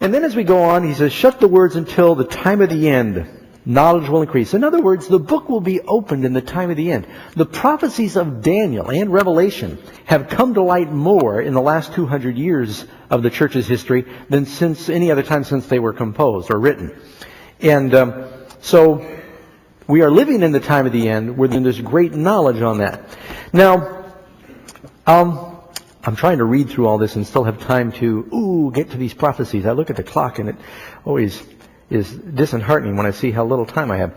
And then as we go on, he says, shut the words until the time of the end. Knowledge will increase. In other words, the book will be opened in the time of the end. The prophecies of Daniel and Revelation have come to light more in the last 200 years of the church's history than since any other time since they were composed or written. And so we are living in the time of the end where there's great knowledge on that. Now, I'm trying to read through all this and still have time to get to these prophecies. I look at the clock and it always is disheartening when I see how little time I have.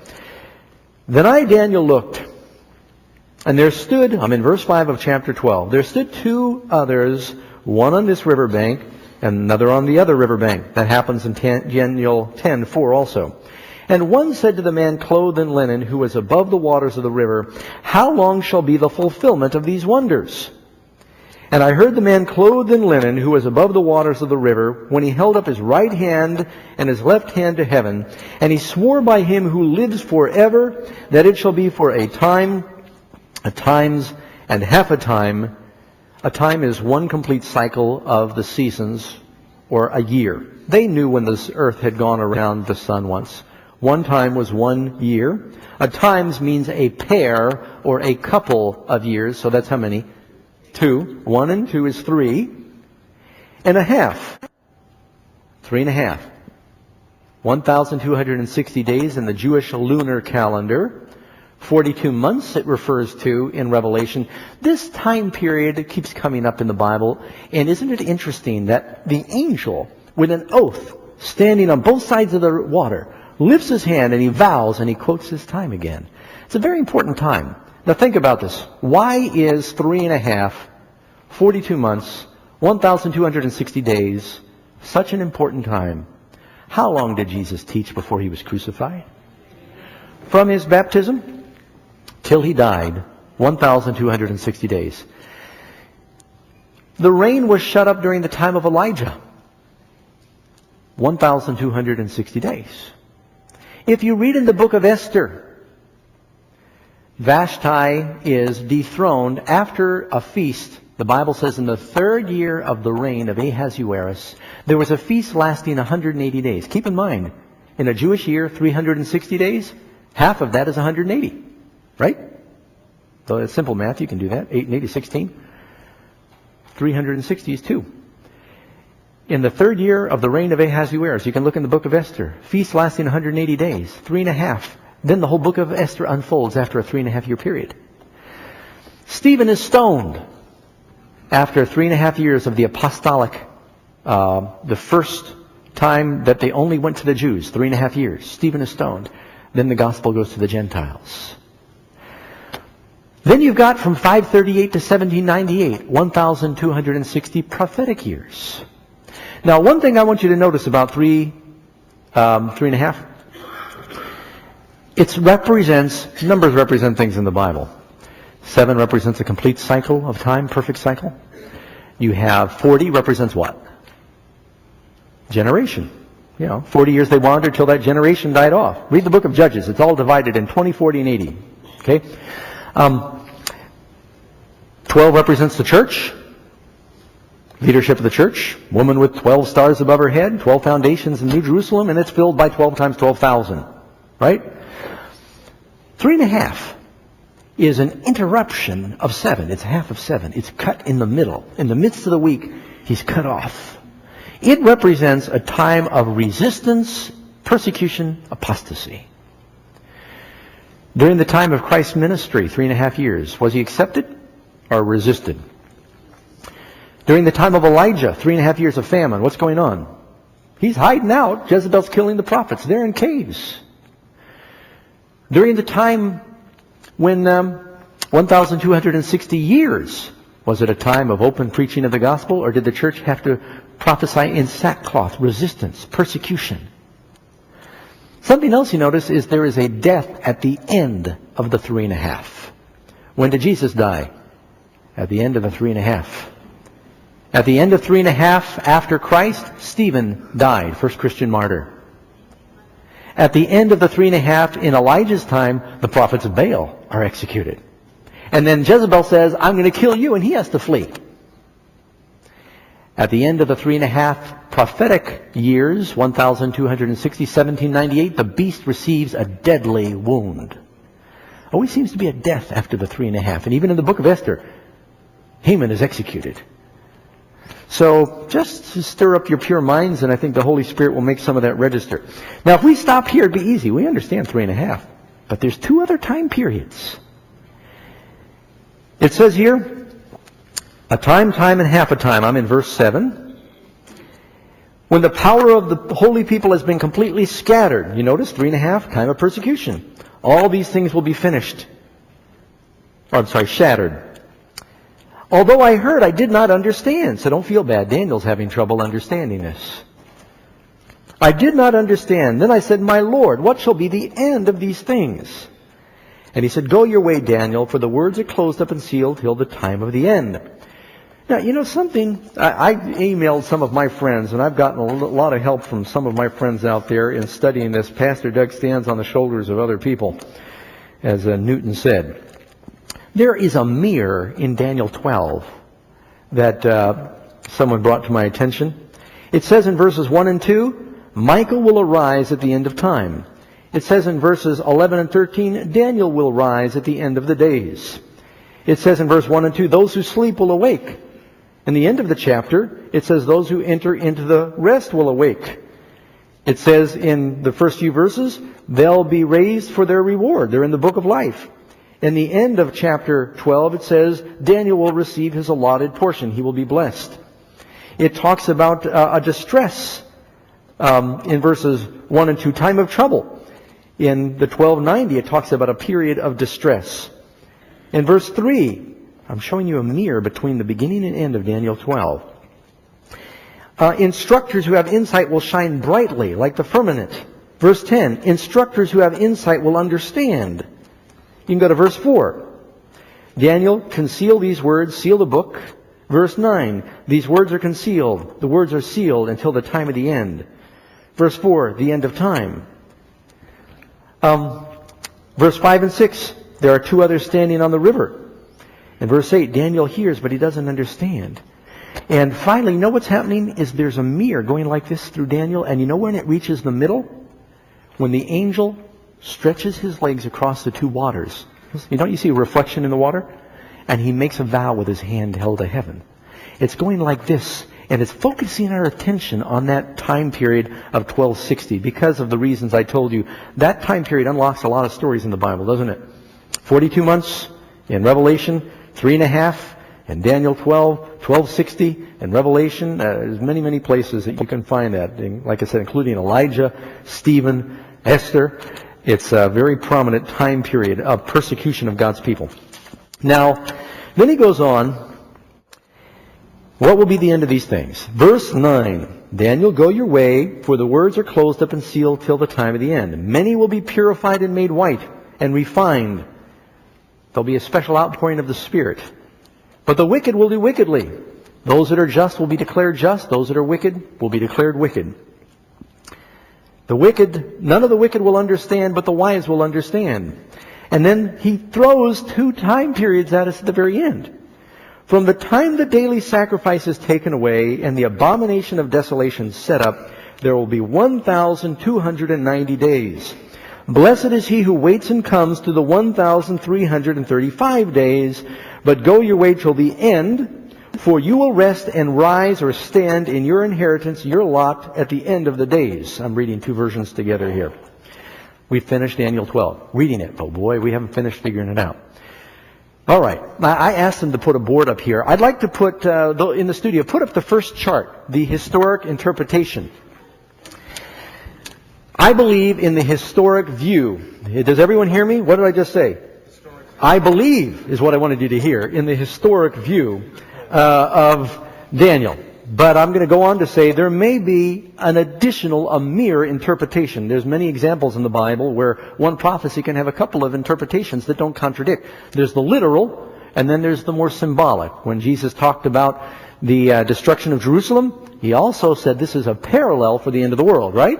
Then I, Daniel, looked, and there stood, I'm in verse 5 of chapter 12, there stood two others, one on this riverbank and another on the other riverbank. That happens in Daniel 10:4 also. And one said to the man clothed in linen who was above the waters of the river, how long shall be the fulfillment of these wonders? And I heard the man clothed in linen who was above the waters of the river when he held up his right hand and his left hand to heaven. And he swore by him who lives forever that it shall be for a time, a times, and half a time. A time is one complete cycle of the seasons, or a year. They knew when this earth had gone around the sun once. One time was 1 year. A times means a pair or a couple of years. So that's how many? 2. 1 and 2 is 3. And a half. 3.5. 1,260 days in the Jewish lunar calendar. 42 months it refers to in Revelation. This time period keeps coming up in the Bible. And isn't it interesting that the angel, with an oath, standing on both sides of the water, lifts his hand and he vows and he quotes his time again. It's a very important time. Now think about this. Why is 3.5, 42 months, 1,260 days such an important time? How long did Jesus teach before he was crucified? From his baptism till he died, 1,260 days. The rain was shut up during the time of Elijah, 1,260 days. If you read in the book of Esther, Vashti is dethroned after a feast. The Bible says in the 3rd year of the reign of Ahasuerus, there was a feast lasting 180 days. Keep in mind, in a Jewish year, 360 days, half of that is 180. Right? So it's simple math, you can do that. 8 and 8 is 16. 360 is 2. In the 3rd year of the reign of Ahasuerus, you can look in the book of Esther, feast lasting 180 days, 3.5. Then the whole book of Esther unfolds after a 3.5 year period. Stephen is stoned after 3.5 years of the apostolic, the first time that they only went to the Jews, 3.5 years. Stephen is stoned. Then the gospel goes to the Gentiles. Then you've got from 538 to 1798, 1,260 prophetic years. Now, one thing I want you to notice about 3.5, numbers represent things in the Bible. 7 represents a complete cycle of time, perfect cycle. You have 40 represents what? Generation. 40 years they wandered till that generation died off. Read the book of Judges. It's all divided in 20, 40, and 80. Okay? 12 represents the church. Leadership of the church. Woman with 12 stars above her head. 12 foundations in New Jerusalem. And it's filled by 12 times 12,000. Right? 3.5 is an interruption of 7. It's half of 7. It's cut in the middle. In the midst of the week, he's cut off. It represents a time of resistance, persecution, apostasy. During the time of Christ's ministry, 3.5 years, was he accepted or resisted? During the time of Elijah, 3.5 years of famine, what's going on? He's hiding out. Jezebel's killing the prophets. They're in caves. During the time when 1,260 years, was it a time of open preaching of the gospel, or did the church have to prophesy in sackcloth, resistance, persecution? Something else you notice is there is a death at the end of the 3.5. When did Jesus die? At the end of the 3.5. At the end of 3.5 after Christ, Stephen died, first Christian martyr. At the end of the 3.5 in Elijah's time, the prophets of Baal are executed. And then Jezebel says, I'm going to kill you, and he has to flee. At the end of the 3.5 prophetic years, 1260, 1798, the beast receives a deadly wound. Always seems to be a death after the 3.5. And even in the book of Esther, Haman is executed. So just to stir up your pure minds, and I think the Holy Spirit will make some of that register. Now, if we stop here, it'd be easy. We understand 3.5. But there's 2 other time periods. It says here, a time, and half a time. I'm in verse 7. When the power of the holy people has been completely scattered. You notice, 3.5, time of persecution. All these things will be finished. Shattered. Although I heard, I did not understand. So don't feel bad. Daniel's having trouble understanding this. I did not understand. Then I said, my Lord, what shall be the end of these things? And he said, go your way, Daniel, for the words are closed up and sealed till the time of the end. Now, you know something? I emailed some of my friends, and I've gotten a lot of help from some of my friends out there in studying this. Pastor Doug stands on the shoulders of other people, as Newton said. There is a mirror in Daniel 12 that someone brought to my attention. It says in verses 1 and 2, Michael will arise at the end of time. It says in verses 11 and 13, Daniel will rise at the end of the days. It says in verse 1 and 2, those who sleep will awake. In the end of the chapter, it says those who enter into the rest will awake. It says in the first few verses, they'll be raised for their reward. They're in the book of life. In the end of chapter 12, it says Daniel will receive his allotted portion. He will be blessed. It talks about a distress in verses 1 and 2, time of trouble. In the 1290, it talks about a period of distress. In verse 3, I'm showing you a mirror between the beginning and end of Daniel 12. Instructors who have insight will shine brightly like the firmament. Verse 10, instructors who have insight will understand. You can go to verse 4. Daniel, conceal these words, seal the book. Verse 9, these words are concealed. The words are sealed until the time of the end. Verse 4, the end of time. Verse 5 and 6, there are 2 others standing on the river. In verse 8, Daniel hears, but he doesn't understand. And finally, you know what's happening? Is there's a mirror going like this through Daniel, and you know when it reaches the middle? When the angel stretches his legs across the 2 waters. Don't you see a reflection in the water? And he makes a vow with his hand held to heaven. It's going like this, and it's focusing our attention on that time period of 1260 because of the reasons I told you. That time period unlocks a lot of stories in the Bible, doesn't it? 42 months in Revelation, 3.5 in Daniel 12, 1260 in Revelation. There's many, many places that you can find that. Like I said, including Elijah, Stephen, Esther. It's a very prominent time period of persecution of God's people. Now, then he goes on. What will be the end of these things? Verse 9. Daniel, go your way, for the words are closed up and sealed till the time of the end. Many will be purified and made white and refined. There'll be a special outpouring of the Spirit. But the wicked will do wickedly. Those that are just will be declared just. Those that are wicked will be declared wicked. The wicked, none of the wicked will understand, but the wise will understand. And then he throws 2 time periods at us at the very end. From the time the daily sacrifice is taken away and the abomination of desolation set up, there will be 1,290 days. Blessed is he who waits and comes to the 1,335 days, but go your way till the end, for you will rest and rise or stand in your inheritance, your lot, at the end of the days. I'm reading 2 versions together here. We finished Daniel 12, reading it. Oh boy, we haven't finished figuring it out. All right. I asked them to put a board up here. I'd like to put, in the studio, put up the first chart, the historic interpretation. I believe in the historic view. Does everyone hear me? What did I just say? I believe is what I wanted you to hear, in the historic view of Daniel. But I'm going to go on to say there may be an additional, a mere interpretation. There's many examples in the Bible where one prophecy can have a couple of interpretations that don't contradict. There's the literal, and then there's the more symbolic. When Jesus talked about the destruction of Jerusalem, he also said this is a parallel for the end of the world, right?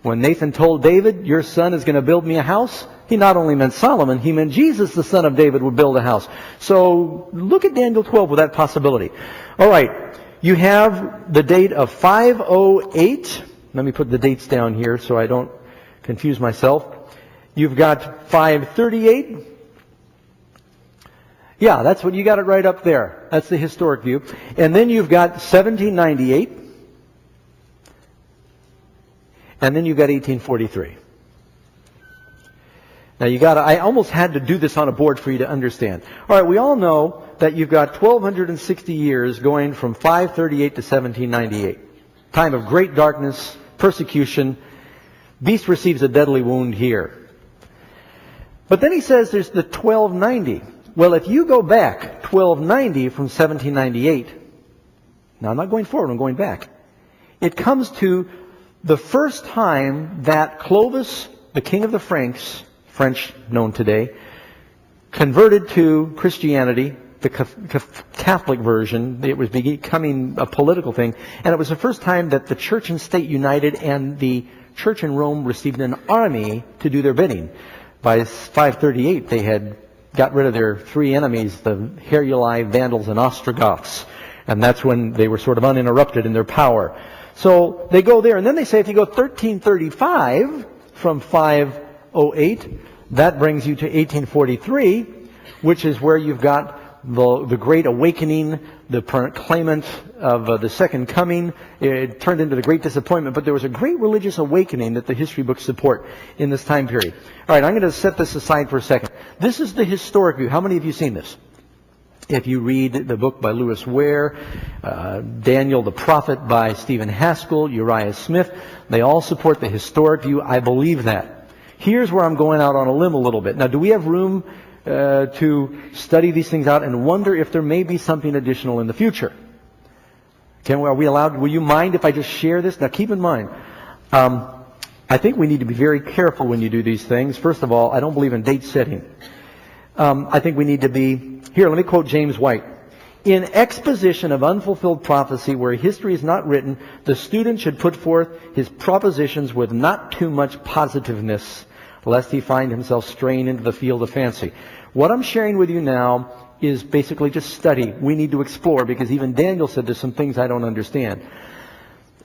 When Nathan told David, your son is going to build me a house, he not only meant Solomon, he meant Jesus, the son of David, would build a house. So look at Daniel 12 with that possibility. All right. You have the date of 508. Let me put the dates down here so I don't confuse myself. You've got 538. Yeah, that's what you got it right up there. That's the historic view. And then you've got 1798. And then you've got 1843. Now I almost had to do this on a board for you to understand. All right, we all know that you've got 1,260 years going from 538 to 1798. Time of great darkness, persecution. Beast receives a deadly wound here. But then he says there's the 1290. Well, if you go back 1290 from 1798, now I'm not going forward, I'm going back. It comes to the first time that Clovis, the king of the Franks, French known today, converted to Christianity, the Catholic version. It was becoming a political thing. And it was the first time that the church and state united, and the church in Rome received an army to do their bidding. By 538, they had got rid of their three enemies, the Heruli, Vandals, and Ostrogoths. And that's when they were sort of uninterrupted in their power. So they go there, and then they say if you go 1335 from 508, that brings you to 1843, which is where you've got the Great Awakening, the proclaimant of the Second Coming. It turned into the Great Disappointment, but there was a great religious awakening that the history books support in this time period. All right, I'm going to set this aside for a second. This is the historic view. How many of you have seen this? If you read the book by Lewis Ware, Daniel the Prophet by Stephen Haskell, Uriah Smith, they all support the historic view. I believe that. Here's where I'm going out on a limb a little bit. Now, do we have room to study these things out and wonder if there may be something additional in the future? Are we allowed? Will you mind if I just share this? Now, keep in mind, I think we need to be very careful when you do these things. First of all, I don't believe in date setting. I think we need to be... Here, let me quote James White. In exposition of unfulfilled prophecy where history is not written, the student should put forth his propositions with not too much positiveness, lest he find himself straying into the field of fancy. What I'm sharing with you now is basically just study. We need to explore, because even Daniel said there's some things I don't understand.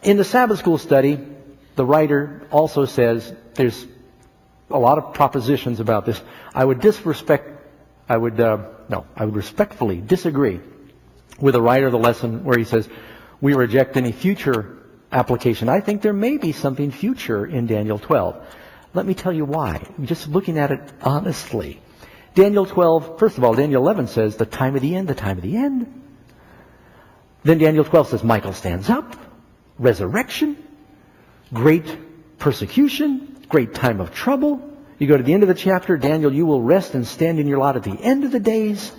In the Sabbath school study, the writer also says there's a lot of propositions about this. I would respectfully disagree with the writer of the lesson where he says, we reject any future application. I think there may be something future in Daniel 12. Let me tell you why. Just looking at it honestly. Daniel 12, first of all, Daniel 11 says, the time of the end, the time of the end. Then Daniel 12 says, Michael stands up, resurrection, great persecution, great time of trouble. You go to the end of the chapter, Daniel, you will rest and stand in your lot at the end of the days.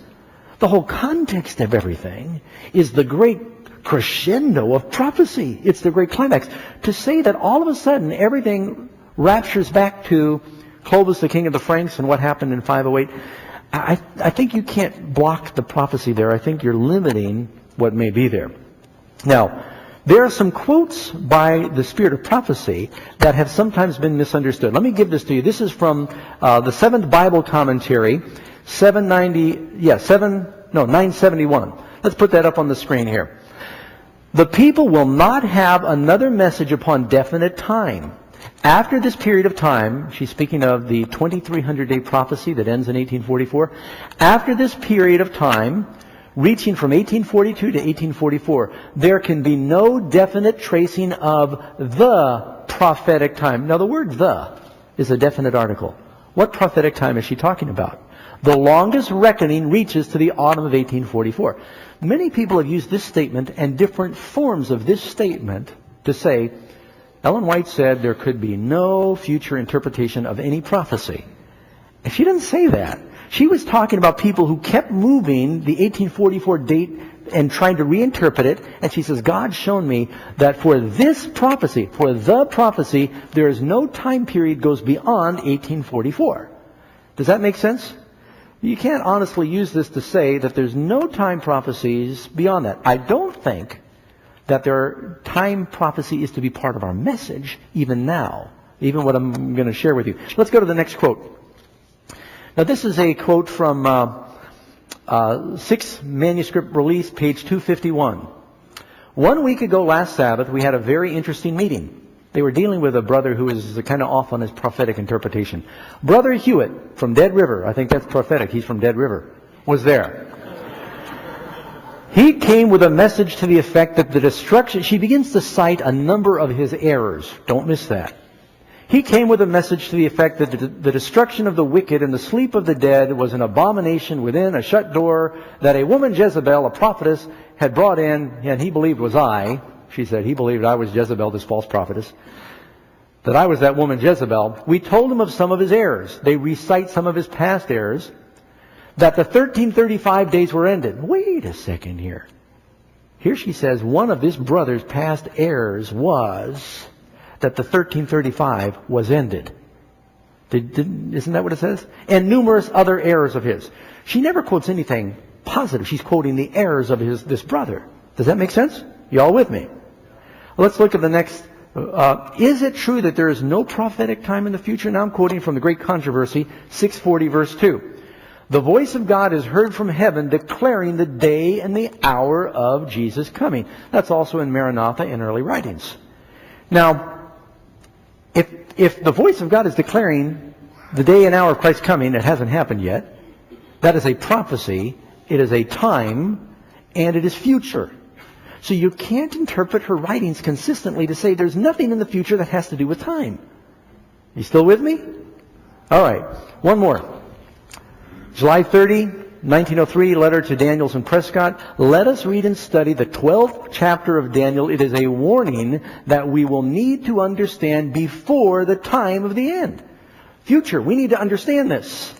The whole context of everything is the great crescendo of prophecy. It's the great climax. To say that all of a sudden everything raptures back to Clovis, the king of the Franks, and what happened in 508, I think you can't block the prophecy there. I think you're limiting what may be there. Now, there are some quotes by the Spirit of Prophecy that have sometimes been misunderstood. Let me give this to you. This is from the Seventh Bible Commentary, 971. Let's put that up on the screen here. The people will not have another message upon definite time. After this period of time, she's speaking of the 2300-day prophecy that ends in 1844. After this period of time, reaching from 1842 to 1844, there can be no definite tracing of the prophetic time. Now, the word "the" is a definite article. What prophetic time is she talking about? The longest reckoning reaches to the autumn of 1844. Many people have used this statement and different forms of this statement to say, Ellen White said there could be no future interpretation of any prophecy. And she didn't say that. She was talking about people who kept moving the 1844 date and trying to reinterpret it. And she says, God's shown me that for this prophecy, for the prophecy, there is no time period goes beyond 1844. Does that make sense? You can't honestly use this to say that there's no time prophecies beyond that. I don't think that their time prophecy is to be part of our message even now, even what I'm going to share with you. Let's go to the next quote. Now, this is a quote from 6th manuscript release, page 251. 1 week ago last Sabbath, we had a very interesting meeting. They were dealing with a brother who is kind of off on his prophetic interpretation. Brother Hewitt from Dead River, I think that's prophetic, he's from Dead River, was there. He came with a message to the effect that the destruction, she begins to cite a number of his errors. Don't miss that. He came with a message to the effect that the destruction of the wicked and the sleep of the dead was an abomination within a shut door that a woman Jezebel, a prophetess, had brought in, and he believed was I. She said he believed I was Jezebel, this false prophetess, that I was that woman Jezebel. We told him of some of his errors. They recite some of his past errors, that the 1335 days were ended. Wait a second here. Here she says one of this brother's past errors was that the 1335 was ended. Isn't that what it says? And numerous other errors of his. She never quotes anything positive. She's quoting the errors of this brother. Does that make sense? You all with me? Let's look at the next. Is it true that there is no prophetic time in the future? Now I'm quoting from the Great Controversy, 640 verse 2. The voice of God is heard from heaven declaring the day and the hour of Jesus' coming. That's also in Maranatha and early writings. Now, if the voice of God is declaring the day and hour of Christ's coming, it hasn't happened yet, that is a prophecy, it is a time, and it is future. So you can't interpret her writings consistently to say there's nothing in the future that has to do with time. You still with me? All right. One more. July 30, 1903, letter to Daniels and Prescott. Let us read and study the 12th chapter of Daniel. It is a warning that we will need to understand before the time of the end. Future. We need to understand this.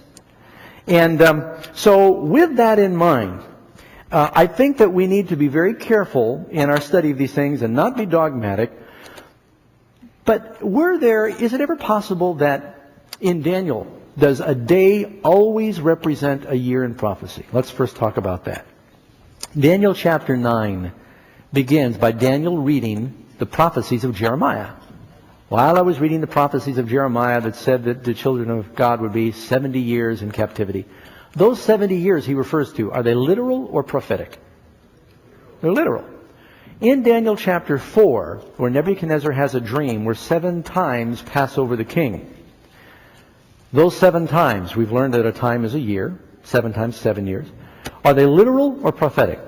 And so with that in mind, I think that we need to be very careful in our study of these things and not be dogmatic. But is it ever possible that in Daniel, does a day always represent a year in prophecy? Let's first talk about that. Daniel chapter 9 begins by Daniel reading the prophecies of Jeremiah. While I was reading the prophecies of Jeremiah that said that the children of God would be 70 years in captivity, those 70 years he refers to, are they literal or prophetic? They're literal. In Daniel chapter 4, where Nebuchadnezzar has a dream where 7 times pass over the king, those 7 times, we've learned that a time is a year, 7 times 7 years. Are they literal or prophetic?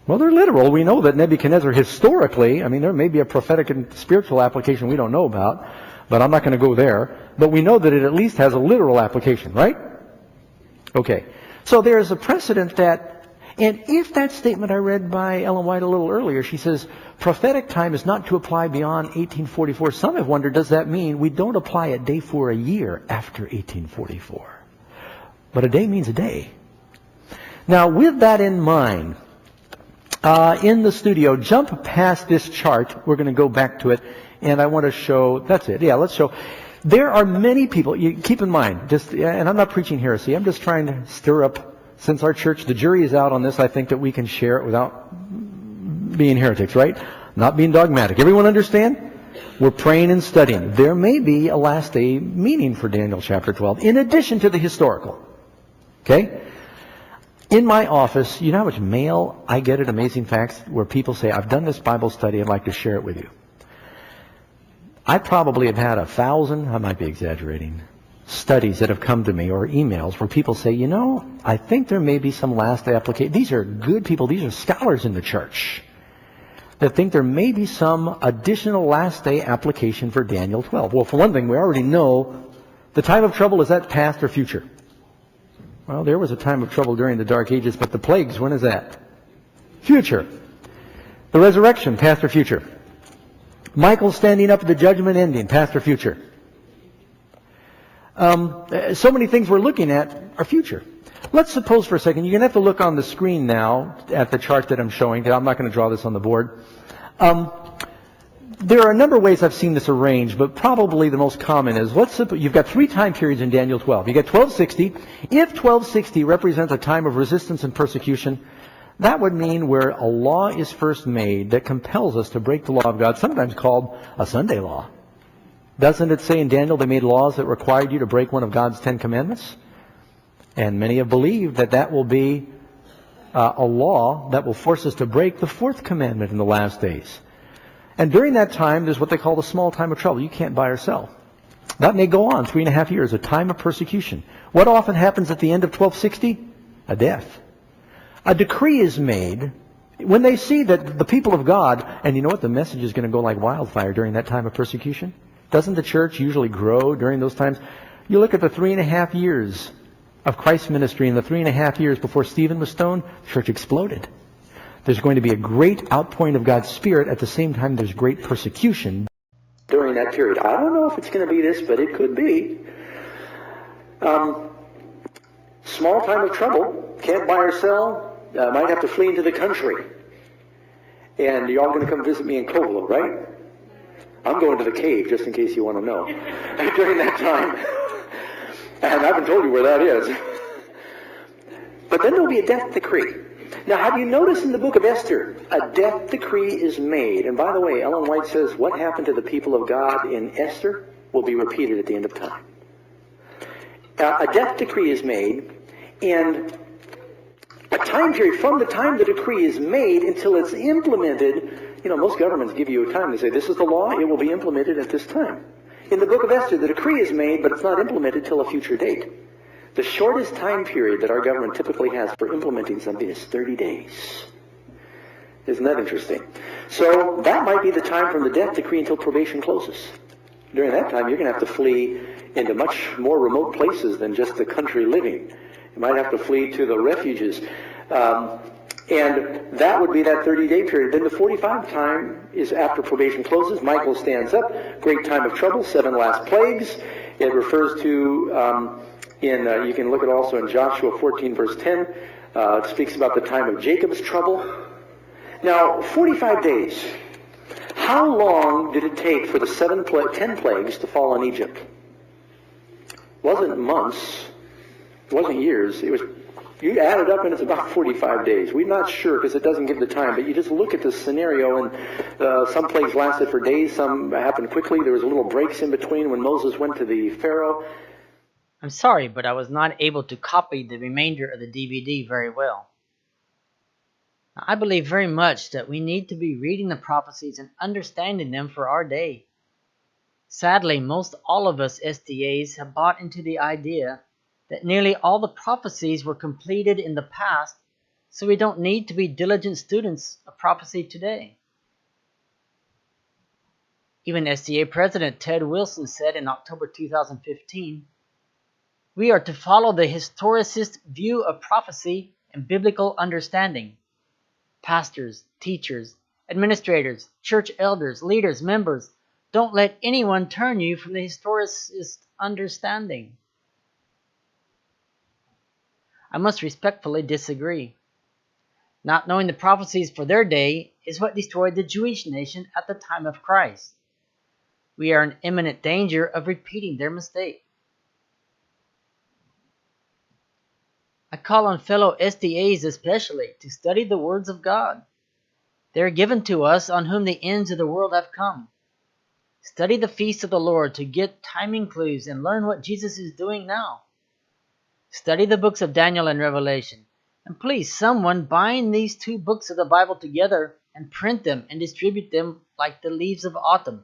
Well, they're literal. We know that Nebuchadnezzar historically, there may be a prophetic and spiritual application we don't know about, but I'm not going to go there. But we know that it at least has a literal application, right? Okay. So there is a precedent that, and if that statement I read by Ellen White a little earlier, she says, prophetic time is not to apply beyond 1844. Some have wondered, does that mean we don't apply a day for a year after 1844? But a day means a day. Now, with that in mind, in the studio, jump past this chart. We're going to go back to it, and I want to show, that's it. Yeah, let's show. There are many people, keep in mind, and I'm not preaching heresy, I'm just trying to stir up, since our church, the jury is out on this, I think that we can share it without being heretics, right? Not being dogmatic. Everyone understand? We're praying and studying. There may be a last day meaning for Daniel chapter 12, in addition to the historical. Okay? In my office, you know how much mail I get at Amazing Facts where people say, I've done this Bible study, I'd like to share it with you. I probably have had 1,000, I might be exaggerating, studies that have come to me or emails where people say, I think there may be some last day application. These are good people. These are scholars in the church that think there may be some additional last day application for Daniel 12. Well, for one thing, we already know the time of trouble, is that past or future? Well, there was a time of trouble during the Dark Ages, but the plagues, when is that? Future. The resurrection, past or future? Michael standing up at the judgment ending, past or future? So many things we're looking at are future. Let's suppose for a second, you're going to have to look on the screen now at the chart that I'm showing. I'm not going to draw this on the board. There are a number of ways I've seen this arranged, but probably the most common is, let's suppose you've got 3 time periods in Daniel 12. You get 1260. If 1260 represents a time of resistance and persecution, that would mean where a law is first made that compels us to break the law of God, sometimes called a Sunday law. Doesn't it say in Daniel they made laws that required you to break one of God's 10 commandments? And many have believed that that will be a law that will force us to break the fourth commandment in the last days. And during that time, there's what they call the small time of trouble. You can't buy or sell. That may go on 3.5 years, a time of persecution. What often happens at the end of 1260? A death. A decree is made when they see that the people of God, and you know what, the message is going to go like wildfire during that time of persecution. Doesn't the church usually grow during those times? You look at the 3.5 years of Christ's ministry, and the 3.5 years before Stephen was stoned, the church exploded. There's going to be a great outpouring of God's Spirit. At the same time, there's great persecution during that period. I don't know if it's going to be this, but it could be. Small time of trouble, can't buy or sell, might have to flee into the country. And you're all going to come visit me in Covelo, right? I'm going to the cave, just in case you want to know, during that time. And I haven't told you where that is. But then there'll be a death decree. Now, have you noticed in the book of Esther, a death decree is made. And by the way, Ellen White says what happened to the people of God in Esther will be repeated at the end of time. A death decree is made, and a time period from the time the decree is made until it's implemented. You know, most governments give you a time. They say, this is the law, it will be implemented at this time. In the book of Esther, the decree is made, but it's not implemented till a future date. The shortest time period that our government typically has for implementing something is 30 days. Isn't that interesting? So that might be the time from the death decree until probation closes. During that time, you're going to have to flee into much more remote places than just the country living. You might have to flee to the refuges. And that would be that 30-day period. Then the 45 time is after probation closes. Michael stands up. Great time of trouble. 7 last plagues. It refers to, you can look at also in Joshua 14 verse 10. It speaks about the time of Jacob's trouble. Now, 45 days. How long did it take for the 10 plagues to fall on Egypt? It wasn't months. It wasn't years. It was, you add it up and it's about 45 days. We're not sure because it doesn't give the time, but you just look at the scenario, and some plagues lasted for days, some happened quickly. There was little breaks in between when Moses went to the Pharaoh. I'm sorry, but I was not able to copy the remainder of the DVD very well. Now, I believe very much that we need to be reading the prophecies and understanding them for our day. Sadly, most all of us SDAs have bought into the idea that nearly all the prophecies were completed in the past, so we don't need to be diligent students of prophecy today. Even SDA President Ted Wilson said in October 2015, "We are to follow the historicist view of prophecy and biblical understanding. Pastors, teachers, administrators, church elders, leaders, members, don't let anyone turn you from the historicist understanding." I must respectfully disagree. Not knowing the prophecies for their day is what destroyed the Jewish nation at the time of Christ. We are in imminent danger of repeating their mistake. I call on fellow SDAs especially to study the words of God. They are given to us on whom the ends of the world have come. Study the feast of the Lord to get timing clues and learn what Jesus is doing now. Study the books of Daniel and Revelation. And please, someone bind these 2 books of the Bible together and print them and distribute them like the leaves of autumn.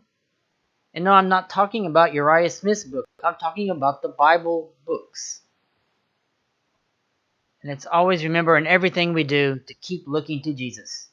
And no, I'm not talking about Uriah Smith's book. I'm talking about the Bible books. And let's always remember in everything we do to keep looking to Jesus.